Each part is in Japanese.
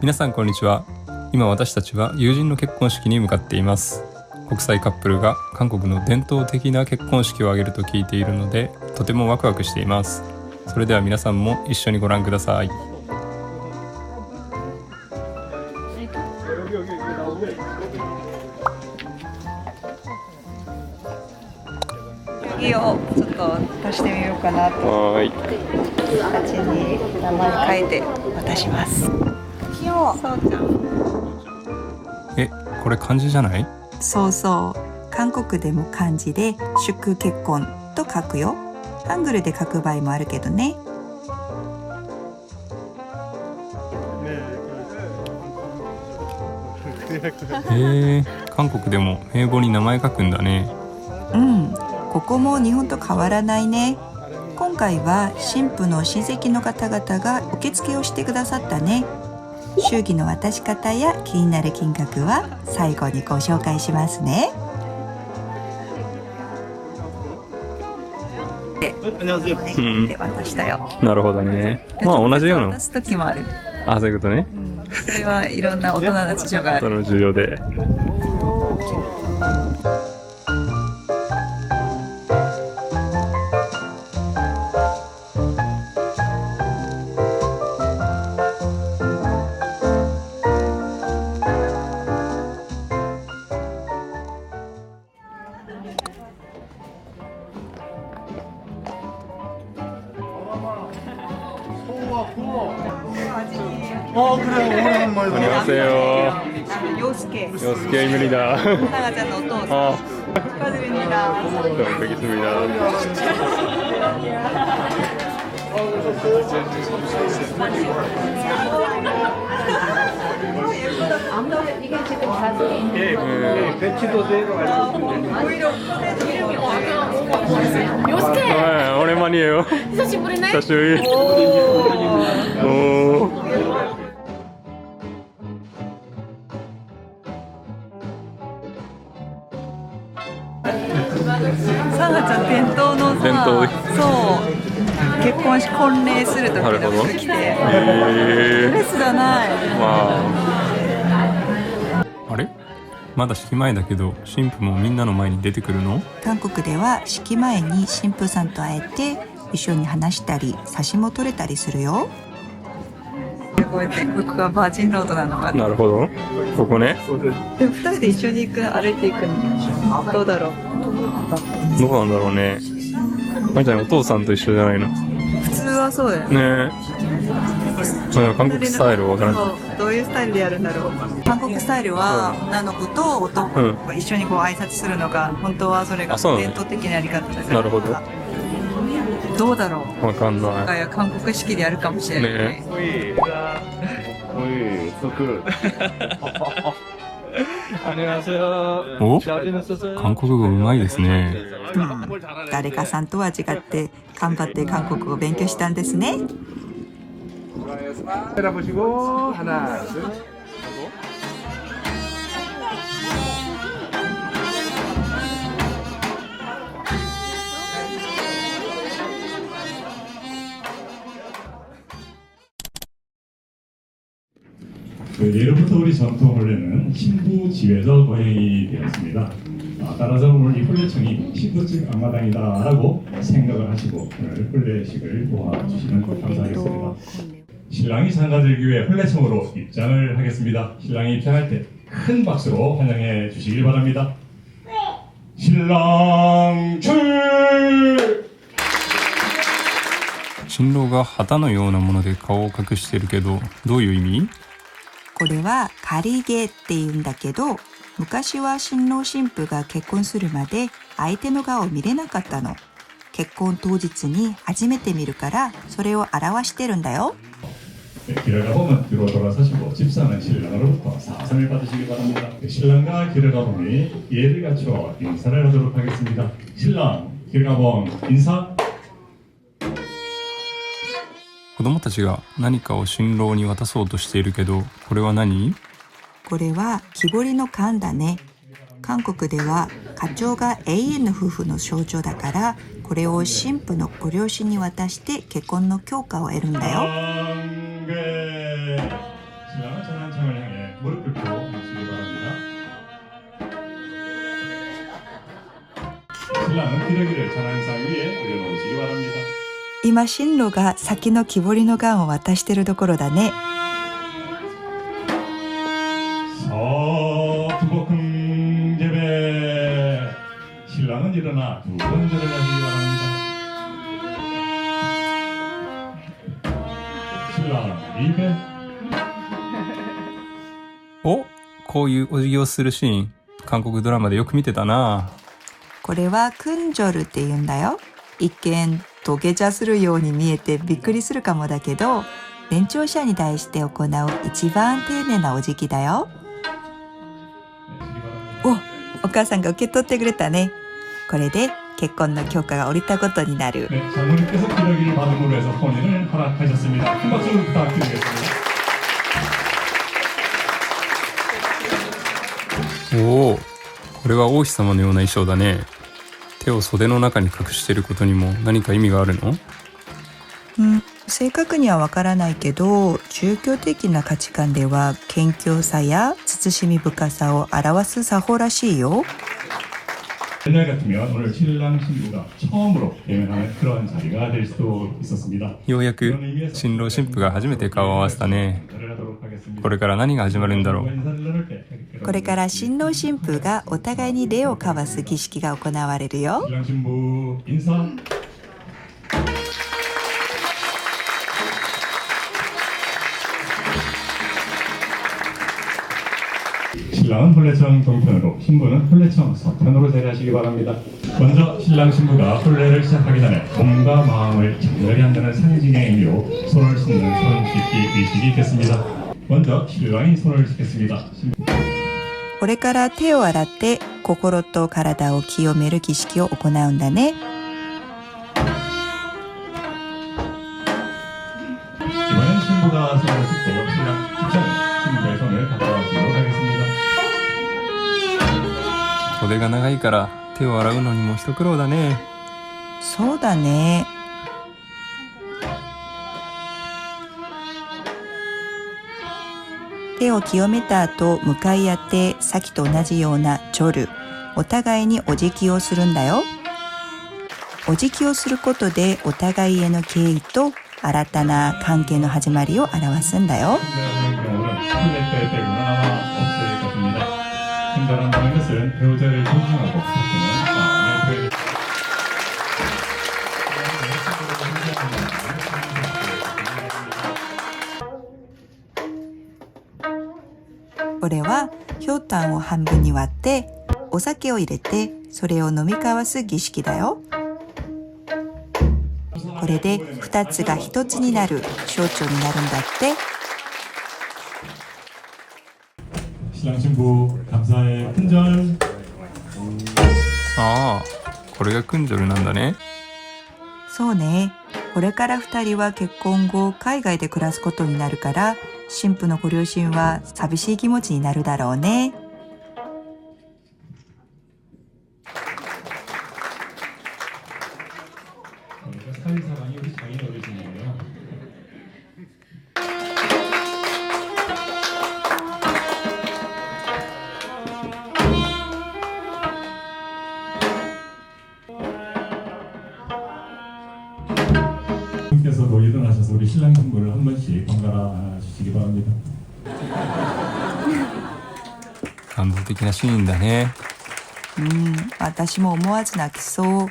皆さんこんにちは。今私たちは友人の結婚式に向かっています。国際カップルが韓国の伝統的な結婚式を挙げると聞いているので、とてもワクワクしています。それでは皆さんも一緒にご覧ください。次をちょっと足してみようかなと。はい。形に名前書いて渡します。そうちゃん。これ漢字じゃない？そうそう。韓国でも漢字で祝結婚と書くよ。ハングルで書く場合もあるけどね。韓国でも名簿に名前書くんだね。うん、ここも日本と変わらないね。今回は新婦の親戚の方々が受付をしてくださったね。祝儀の渡し方や気になる金額は最後にご紹介しますね。で渡したよ。なるほどね。まあ同じような。渡す時もある。あ、そういうことね。それはいろんな大人の事情がある。その重要で。안녕하세요. 요스케. 요스케입니다. 사가자 너 또. 축하드립니다. 처음 뵙겠습니다. 이게 지금 자세히 배치도 되고 요스케 네, 오랜만이에요. 久しぶりね 久しぶり. 오. 사가자伝統のさ、伝統そう結婚し婚礼する時の服着て、ドレスじゃない。あれ？まだ式前だけど新婦もみんなの前に出てくるの？韓国では式前に新婦さんと会えて一緒に話したり写真も撮れたりするよ。こうやって僕がバージンロードなのかな。なるほど。ここね。でも2人で一緒に歩いていくのどうだろう。どうなんだろうね。まいちゃんお父さんと一緒じゃないの？普通はそうだよね。ねえ。韓国スタイルわからない。どういうスタイルでやるんだろう。韓国スタイルは女の子と男の子が一緒にこう挨拶するのが、本当はそれが伝統的なやり方だから。なるほど。どうだろう。わかんない。いや韓国式でやるかもしれないね。お？韓国語うまいですね。誰かさんとは違って頑張って韓国語を勉強したんですね。보시고 하나, 둘. 예로부터 우리 전통 혼례는 신부 집에서 거행이 되었습니다. 따라서 오늘 이 혼례청이 신부집 앞마당이다라고 생각을 하시고 오늘 혼례식을 도와주시면 감사하겠습니다. 신랑이 장가들기 위해 혼례청으로 입장을 하겠습니다. 신랑이 입장할 때 큰 박수로 환영해 주시길 바랍니다. 신랑 출! 新郎が旗のようなもので顔を隠してるけど、どういう意味？これは仮毛って言うんだけど、昔は新郎新婦が結婚するまで相手の顔を見れなかったの。結婚当日に初めて見るからそれを表してるんだよ。 길어가 보면 뒤로 돌아서시고 집사는 신랑으로부터 사선을 받으시기 바랍니다. 신랑과 길어가봄이 예를 갖춰 인사를 하도록 하겠습니다. 신랑 길어가봄 인사. 子供たちが何かを新郎に渡そうとしているけど、これは何？これは木彫りの缶だね。韓国では課長が永遠の夫婦の象徴だから、これを新婦のご両親に渡して結婚の許可を得るんだよ。 무릎 꿇고 모시기 바랍니다. 신랑은 기러기를 찬양상 위에 올려놓으시기 바랍니다. 今新郎が先の木彫りの冠を渡してるところだね。 서두복흥 예배 신랑은 일어나 두 번 절하시기 바랍니다. 신랑 리베 お、こういうお辞儀をするシーン、韓国ドラマでよく見てたな。これはクンジョルって言うんだよ。一見土下座するように見えてびっくりするかもだけど、年長者に対して行う一番丁寧なお辞儀だよ。お母さんが受け取ってくれたね。これで結婚の許可が下りたことになる。 네, 장모님께서 기러기를 받음으로 해서 혼인을 허락하셨습니다. 큰 박수 부탁드리겠습니다. おお、これは王妃様のような衣装だね。手を袖の中に隠していることにも何か意味があるの？正確にはわからないけど、宗教的な価値観では謙虚さや慎み深さを表す作法らしいよ。 옛날 같으면 오늘 신랑 신부가 처음으로 대면하는 그런 자리가 될 수도 있었습니다. ようやく新郎新婦が初めて顔を合わせたね。これから何が始まるんだろう。これから新郎新婦がお互いに礼を交わす儀式が行われるよ。 신랑 신부 인사. 신랑은 혼례청 동편으로, 신부는 혼례청 서편으로 자리하시기 바랍니다. 먼저 신랑 신부가 혼례를 시작하기 전에 몸과 마음을 장렬히 한다는 상징의 의미로 손을 씻는 손 씻기 의식이 있겠습니다. 먼저 신랑이 손을 씻겠습니다. これから手を洗って心と体を清める儀式を行うんだね。 이번엔 신부가 손을 씻고 신랑 직접 신부의 손을 가까워지도록 하겠습니다. 袖が長いから手を洗うのにも一苦労だね。そうだね。手を清めた後、向かい合ってさっきと同じようなチョル、お互いにお辞儀をするんだよ。お辞儀をすることでお互いへの敬意と新たな関係の始まりを表すんだよ。 혼례 때문은 아마 없을 것입니다. 혼자란다는 것은 배우자를 존중하고 바꾸는 마음의 표현입니다. これはひょうたんを半分に割ってお酒を入れてそれを飲み交わす儀式だよ。これで2つが1つになる象徴になるんだって。 신랑 신부 감사의 큰절. ああ、これがクンジョルなんだね。そうね。これから2人は結婚後海外で暮らすことになるから新婦のご両親は寂しい気持ちになるだろうね。 사위사랑이 우리 장인 어르신이에요. 분께서도 일어나셔서 우리 신랑 신부를 한 번씩 번갈아 주시기 바랍니다. 感動的なシーンだね。私も思わず泣きそう。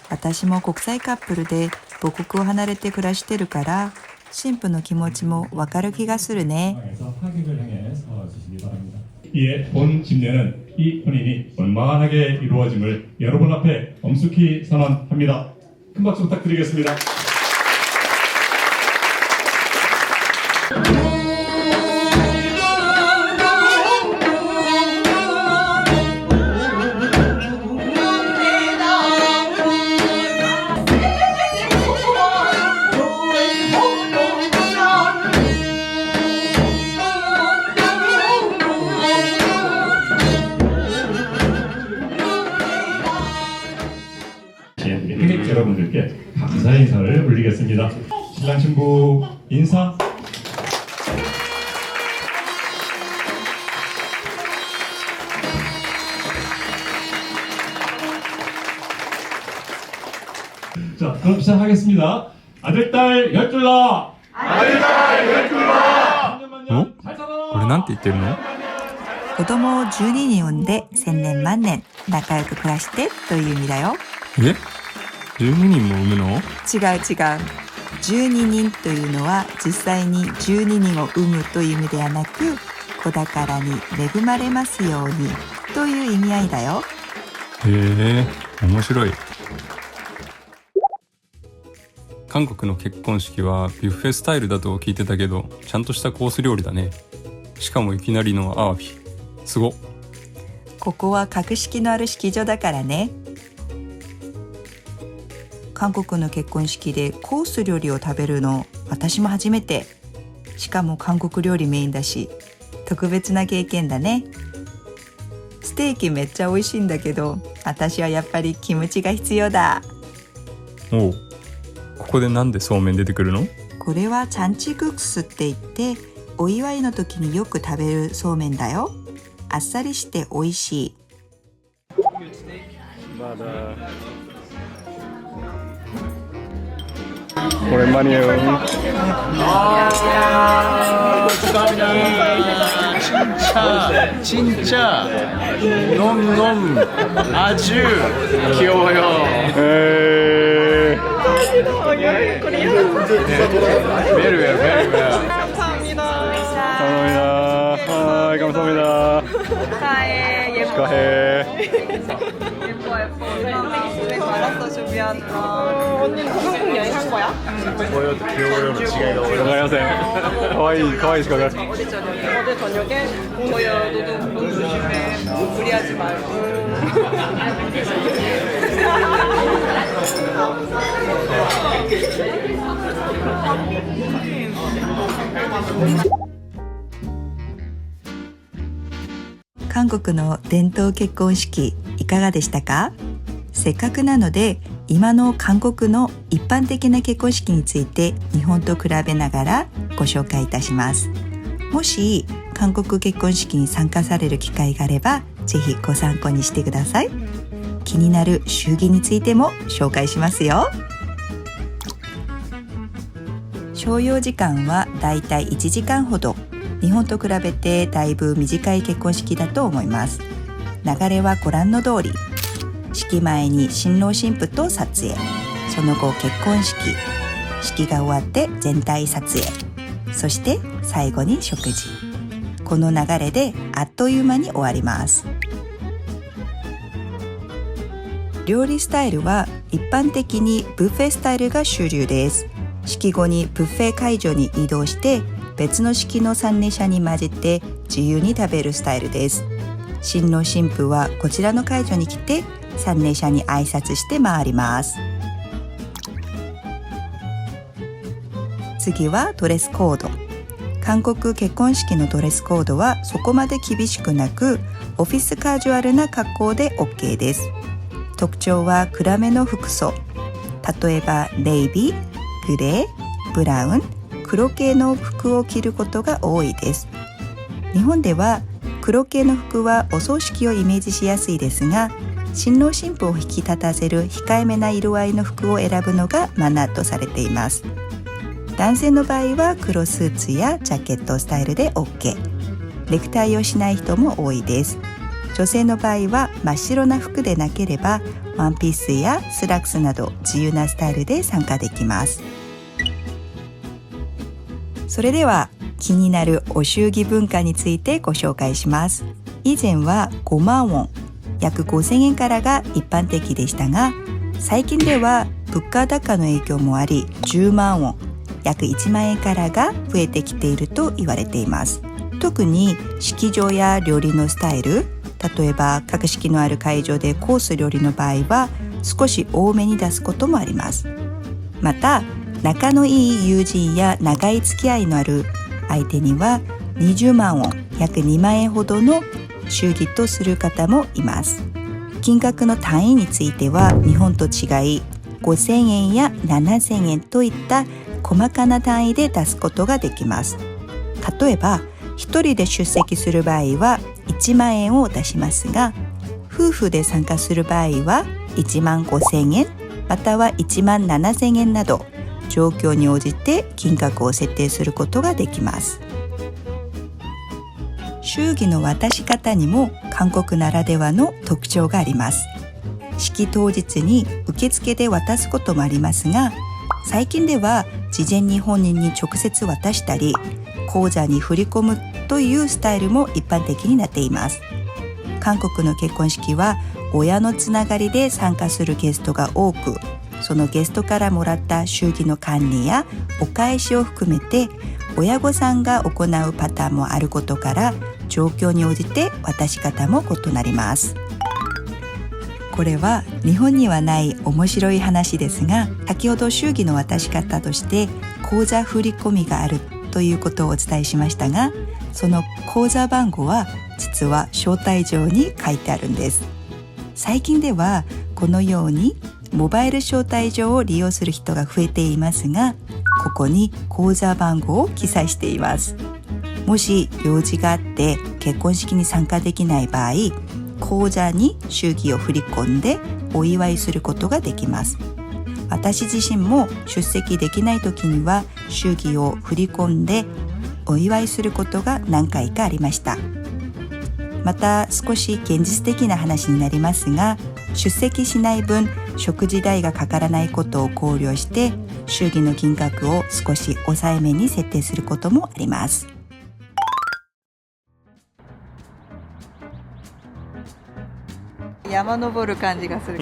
私も国際カップルで母国を離れて暮らしてるから新婦の気持ちもわかる気がするね。 상에서 하객을 향해 서주시기 바랍니다. 이에 본 집례는 이 혼인이 원만하게 이루어짐을 여러분 앞에 엄숙히 선언합니다. 큰 박수 부탁드리겠습니다. 회객 여러분들께 감사 인사를 올리겠습니다. 신랑 신부 인사. 그럼 시작하겠습니다. 아들 딸 열둘러. 아들 딸 열둘러.これなんて言ってるの？子供を12人産んで千年万年仲良く暮らしてという意味だよ。え？12人も産むの？違う違う。12人というのは実際に12人を産むという意味ではなく、子宝に恵まれますようにという意味合いだよ。へえ、面白い。韓国の結婚式はビュッフェスタイルだと聞いてたけど、ちゃんとしたコース料理だね。しかもいきなりのアワビ。すごっ。ここは格式のある式場だからね。韓国の結婚式でコース料理を食べるの、私も初めて。しかも韓国料理メインだし、特別な経験だね。ステーキめっちゃ美味しいんだけど、私はやっぱりキムチが必要だ。おう。ここでなんでそうめん出てくるの？これはチャンチグクスって言って、お祝いの時によく食べるそうめんだよ。あっさりして美味しい。오랜만이에요. 진짜 너무 아주 귀여워요. Very well. 감사합니다. 축하해. 언니는 한국 여행한 거야? 안녕하세요. 가와이 시간을. 어제 저녁에 보여. 너도 너무 조심해. 무리하지 말고.韓国の伝統結婚式いかがでしたか？せっかくなので今の韓国の一般的な結婚式について日本と比べながらご紹介いたします。もし韓国結婚式に参加される機会があればぜひご参考にしてください。気になる祝儀についても紹介しますよ。所要時間はだいたい1時間ほど。日本と比べてだいぶ短い結婚式だと思います。流れはご覧の通り、式前に新郎新婦と撮影、その後結婚式、式が終わって全体撮影、そして最後に食事。この流れであっという間に終わります。料理スタイルは一般的にブッフェスタイルが主流です。式後にブッフェ会場に移動して別の式の参列者に混じって自由に食べるスタイルです。新郎新婦はこちらの会場に来て参列者に挨拶して回ります。次はドレスコード。韓国結婚式のドレスコードはそこまで厳しくなく、オフィスカジュアルな格好で OK です。特徴は暗めの服装。例えばネイビー、グレー、ブラウン、黒系の服を着ることが多いです。日本では黒系の服はお葬式をイメージしやすいですが、新郎新婦を引き立たせる控えめな色合いの服を選ぶのがマナーとされています。男性の場合は黒スーツやジャケットスタイルで OK。 ネクタイをしない人も多いです。女性の場合は真っ白な服でなければワンピースやスラックスなど自由なスタイルで参加できます。それでは気になるお祝儀文化についてご紹介します。以前は5万ウォン、約5000円からが一般的でしたが、最近では物価高の影響もあり10万ウォン、約1万円からが増えてきていると言われています。特に式場や料理のスタイル、例えば格式のある会場でコース料理の場合は少し多めに出すこともあります。また仲のいい友人や長い付き合いのある相手には20万ウォン、約2万円ほどの祝儀とする方もいます。金額の単位については日本と違い5000円や7000円といった細かな単位で出すことができます。例えば一人で出席する場合は1万円を出しますが、夫婦で参加する場合は1万5000円、または1万7000円など、状況に応じて金額を設定することができます。祝儀の渡し方にも韓国ならではの特徴があります。式当日に受付で渡すこともありますが、最近では事前に本人に直接渡したり、口座に振り込むというスタイルも一般的になっています。韓国の結婚式は親のつながりで参加するゲストが多く、そのゲストからもらった祝儀の管理やお返しを含めて親御さんが行うパターンもあることから、状況に応じて渡し方も異なります。これは日本にはない面白い話ですが、先ほど祝儀の渡し方として口座振込があるということをお伝えしましたが、その口座番号は実は招待状に書いてあるんです。最近ではこのようにモバイル招待状を利用する人が増えていますが、ここに口座番号を記載しています。もし用事があって結婚式に参加できない場合、口座に祝儀を振り込んでお祝いすることができます。私自身も出席できない時には祝儀を振り込んでお祝いすることが何回かありました。また少し現実的な話になりますが、出席しない分食事代がかからないことを考慮して祝儀の金額を少し抑えめに設定することもあります。山登る感じがする。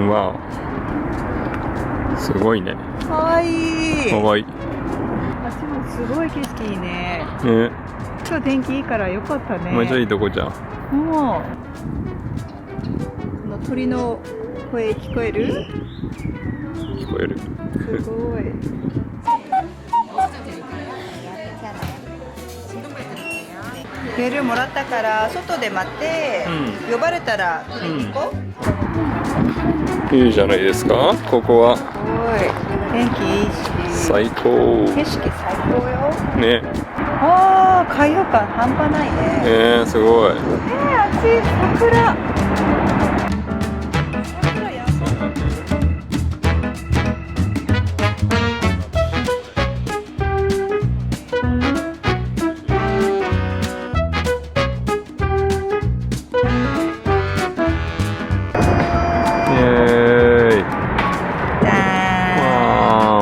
わお、すごいね。かわいい。かわいい。あっちもすごい景色いいね。ね、今日天気いいからよかったね。めっちゃいいとこじゃん。もうこの鳥の声聞こえる？聞こえる。すごい。メールもらったから外で待って、呼ばれたら取りに行こう。いいじゃないですか。ここはすごい天気いいし、最高。景色最高よ。ね。ああ、開放感半端ないね。すごい。あっち桜。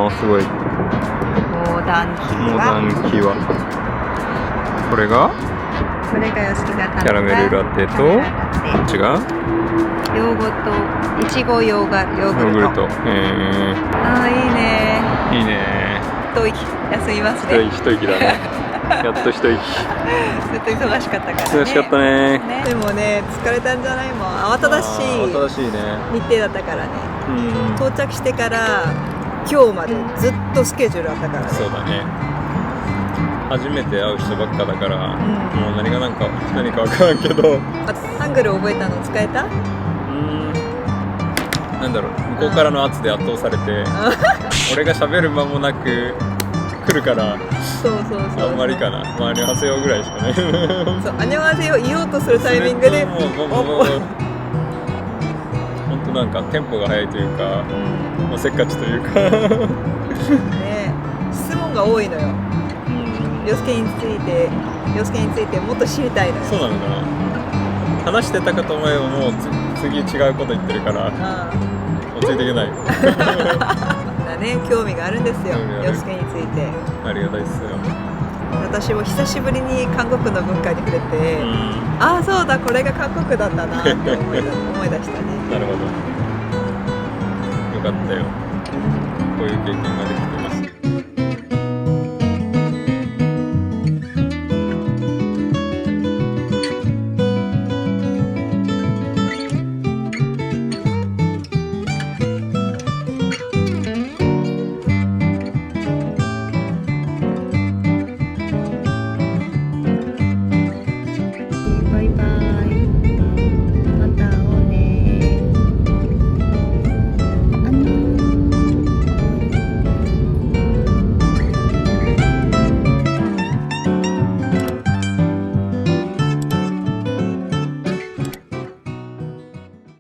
すごい。モダンキはこれがヨシキがキャラメルラテと、こっちがヨーグルト、いちごヨーグルト。ああ、いいね。いいね。一息休みますね。一息だね。やっと一息。ずっと忙しかったからね。忙しかったね。でもね、疲れたんじゃないもん。慌ただしい日程だったからね。到着してから今日までずっとスケジュールあったからね。そうだね。初めて会う人ばっかだから、もう何か分からんけど。ハングル覚えたの使えた？なんだろう、向こうからの圧で圧倒されて、俺が喋る間もなく来るから、そうあんまりかな。まあ、アニョハセヨぐらいしかね。そう、アニョハセヨ言おうとするタイミングでもう本当なんかテンポが速いというか、もうせっかちというかね、質問が多いのよ。ヨスケについてもっと知りたいのよ。そうなのかな。話してたかと思えばもう次違うこと言ってるから、もうついていけない。だね、興味があるんですよ、ヨスケについて。ありがたいですよ。私も久しぶりに韓国の文化に触れて、ああそうだ、これが韓国だったなって思い出したね。なるほど。よかったよ。こういう経験ができて。